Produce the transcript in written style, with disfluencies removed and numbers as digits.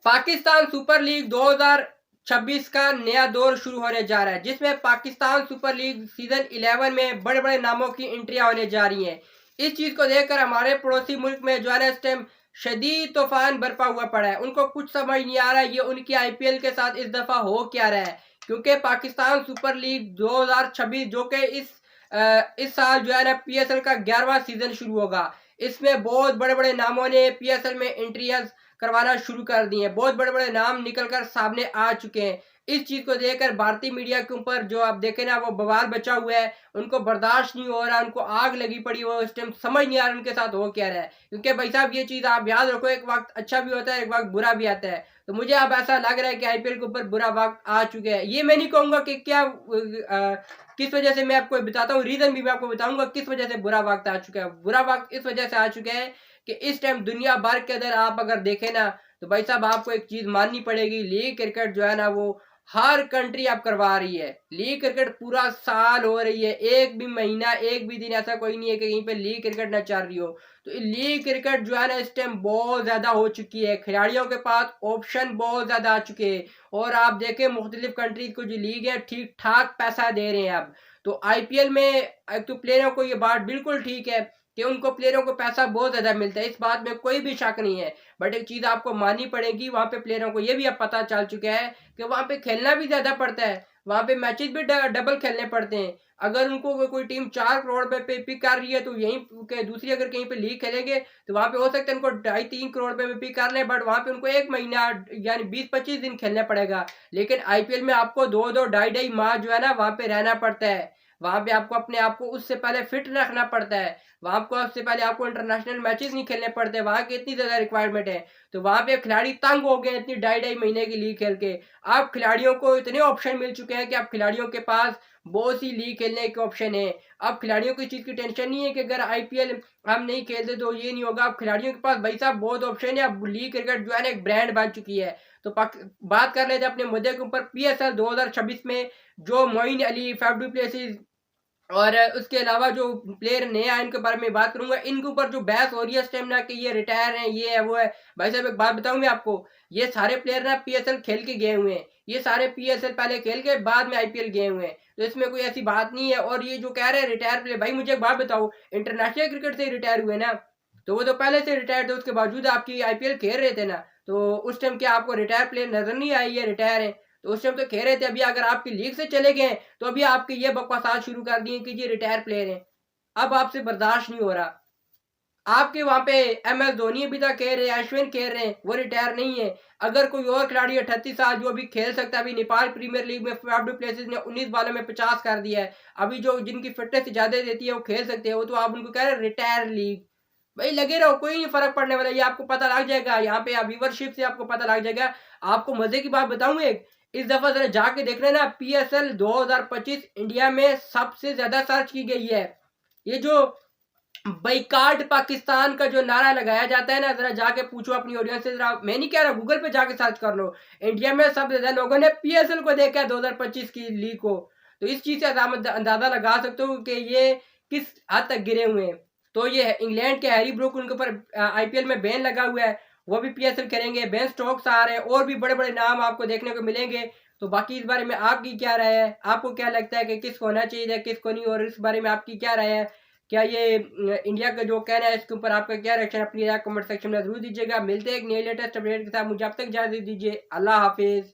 Pakistan super league 2026 का नया दौर शुरू होने जा रहा है, जिसमें पाकिस्तान सुपर लीग सीजन 11 में बड़े बड़े नामों की एंट्रियां होने जा रही हैं। इस चीज को देखकर हमारे पड़ोसी मुल्क में जो है ना इस टाइम शदीद तूफान बरपा हुआ पड़ा है। उनको कुछ समझ नहीं आ रहा है ये उनकी आईपीएल के साथ इस दफा हो क्या रहा है, क्योंकि पाकिस्तान सुपर लीग 2026 जो कि इस साल जो है ना पीएसएल का 11वां सीजन शुरू होगा। इसमें बहुत बड़े बड़े नामों ने पीएसएल में एंट्रियां करवाना शुरू कर दिए। बहुत बड़े बड़े नाम निकल कर सामने आ चुके हैं। इस चीज को देखकर भारतीय मीडिया के ऊपर जो आप देखे ना वो बवाल बचा हुआ है। उनको बर्दाश्त नहीं हो रहा, उनको आग लगी पड़ी, वो इस टाइम समझ नहीं आ रहा उनके साथ हो क्या रहा है। क्योंकि भाई साहब ये चीज आप याद रखो, एक वक्त अच्छा भी होता है, एक वक्त बुरा भी आता है। तो मुझे अब ऐसा लग रहा है कि आईपीएल के ऊपर बुरा वक्त आ चुके हैं। ये मैं नहीं कहूंगा कि क्या किस वजह से, मैं आपको बताता हूँ रीजन भी मैं आपको बताऊंगा किस वजह से बुरा वक्त आ चुका है। बुरा वक्त इस वजह से आ चुका है कि इस टाइम दुनिया भर के अंदर आप अगर देखें ना तो भाई साहब आपको एक चीज माननी पड़ेगी, लीग क्रिकेट जो है ना वो हर कंट्री आप करवा रही है। लीग क्रिकेट पूरा साल हो रही है, एक भी महीना एक भी दिन ऐसा कोई नहीं है कि कहीं पे लीग क्रिकेट ना चल रही हो। तो लीग क्रिकेट जो है ना इस टाइम बहुत ज्यादा हो चुकी है, खिलाड़ियों के पास ऑप्शन बहुत ज्यादा आ चुके हैं। और आप देखें मुख्तलिफ कंट्रीज को जो लीग है ठीक ठाक पैसा दे रहे हैं अब। तो आईपीएल में एक तो प्लेयरों को ये बात बिल्कुल ठीक है कि उनको प्लेयरों को पैसा बहुत ज्यादा मिलता है, इस बात में कोई भी शक नहीं है। बट एक चीज आपको माननी पड़ेगी, वहां पे प्लेयरों को ये भी अब पता चल चुका है कि वहां पे खेलना भी ज्यादा पड़ता है, वहां पे मैचेस भी डबल खेलने पड़ते हैं। अगर उनको कोई टीम 4 करोड़ पे पिक कर रही है तो यहीं के दूसरी अगर कहीं पे लीग खेलेंगे तो वहां पे हो सकता है उनको 2.5-3 करोड़ में पिक कर ले, बट वहां पे उनको एक महीना यानी 20-25 दिन खेलना पड़ेगा। लेकिन आईपीएल में आपको 2-2 2.5-2.5 माह जो है ना वहां पे रहना पड़ता है। वहां पे आपको अपने आप को उससे पहले फिट रखना पड़ता है। वहां को उससे पहले आपको इंटरनेशनल मैचेस नहीं खेलने पड़ते, वहां की इतनी ज्यादा रिक्वायरमेंट है। तो वहां पे खिलाड़ी तंग हो गए इतनी 2.5-2.5 महीने की लीग खेल के। अब खिलाड़ियों को इतने ऑप्शन मिल चुके हैं कि अब खिलाड़ियों के पास बहुत सी लीग खेलने के ऑप्शन है। अब खिलाड़ियों को इस चीज की टेंशन नहीं है कि अगर आईपीएल हम नहीं खेलते तो ये नहीं होगा। अब खिलाड़ियों के पास भाई साहब बहुत ऑप्शन है। अब लीग क्रिकेट जो है ना एक ब्रांड बन चुकी है। तो बात कर लेते हैं अपने मुद्दे के ऊपर, पीएसएल 2026 में जो Moin Ali, Faf du Plessis और उसके अलावा जो प्लेयर नए आए इनके बारे में बात करूंगा। इनके ऊपर जो बहस हो रही है स्टेमिना कि ये रिटायर है, ये है, वो है। भाई साहब एक बात बताऊं मैं आपको, ये सारे प्लेयर ना पीएसएल खेल के गए हुए हैं। ये सारे पीएसएल पहले खेल के बाद में आईपीएल गए हुए हैं, तो इसमें कोई ऐसी बात नहीं है। और ये जो कह रहे हैं रिटायर प्लेयर, भाई मुझे एक बात बताओ, इंटरनेशनल क्रिकेट से रिटायर हुए ना, तो वो तो पहले से रिटायर थे, उसके बावजूद आपकी आईपीएल खेल रहे थे ना। तो उस टाइम क्या आपको रिटायर प्लेयर नजर नहीं आई है रिटायर है? तो उस टाइम तो कह रहे थे। अभी अगर आपकी लीग से चले गए तो अभी आपके ये बकवासात शुरू कर दिए कि ये रिटायर प्लेयर हैं। अब आपसे बर्दाश्त नहीं हो रहा। आपके वहां पे एम एस धोनी अभी तक कह रहे हैं, अश्विन कह रहे हैं वो रिटायर नहीं है। अगर कोई और खिलाड़ी 38 साल जो अभी खेल सकता है, अभी नेपाल प्रीमियर लीग में फैफ डु प्लेसिस ने 19 बालों में 50 कर दिया है, अभी जो जिनकी फिटनेस ज्यादा देती है वो खेल सकते हैं, वो तो आप उनको कह रहे हैं रिटायर लीग। भाई लगे रहो, कोई नहीं फर्क पड़ने वाला, ये आपको पता लग जाएगा। यहाँ पे व्यूवरशिप से आपको पता लग जाएगा। आपको मजे की बात बताऊं एक, इस दफा जरा जाके देख लेना पीएसएल 2025 इंडिया में सबसे ज्यादा सर्च की गई है। ये जो बाइकाट पाकिस्तान का जो नारा लगाया जाता है ना, जरा जाके पूछो अपनी ऑडियंस से। जरा मैं नहीं कह रहा, गूगल पे जाके सर्च कर लो। इंडिया में सबसे ज्यादा लोगों ने पीएसएल को देखा है 2025 की लीग को। तो इस चीज से अंदाजा लगा सकते हो कि ये किस हद तक गिरे हुए हैं। तो ये इंग्लैंड के हैरी ब्रूक, उनके ऊपर आईपीएल में बैन लगा हुआ है, वो भी पीएसएल करेंगे। बेन स्टोक्स आ रहे हैं, और भी बड़े बड़े नाम आपको देखने को मिलेंगे। तो बाकी इस बारे में आपकी क्या राय है? आपको क्या लगता है कि किसको होना चाहिए, किसको नहीं? और इस बारे में आपकी क्या राय है? क्या ये इंडिया का जो कहना है इसके ऊपर आपका क्या रिएक्शन, अपनी राय कमेंट सेक्शन में जरूर दीजिएगा। मिलते हैं एक नए लेटेस्ट अपडेट के साथ। मुझे अब तक इजाजत दीजिए, अल्लाह हाफिज।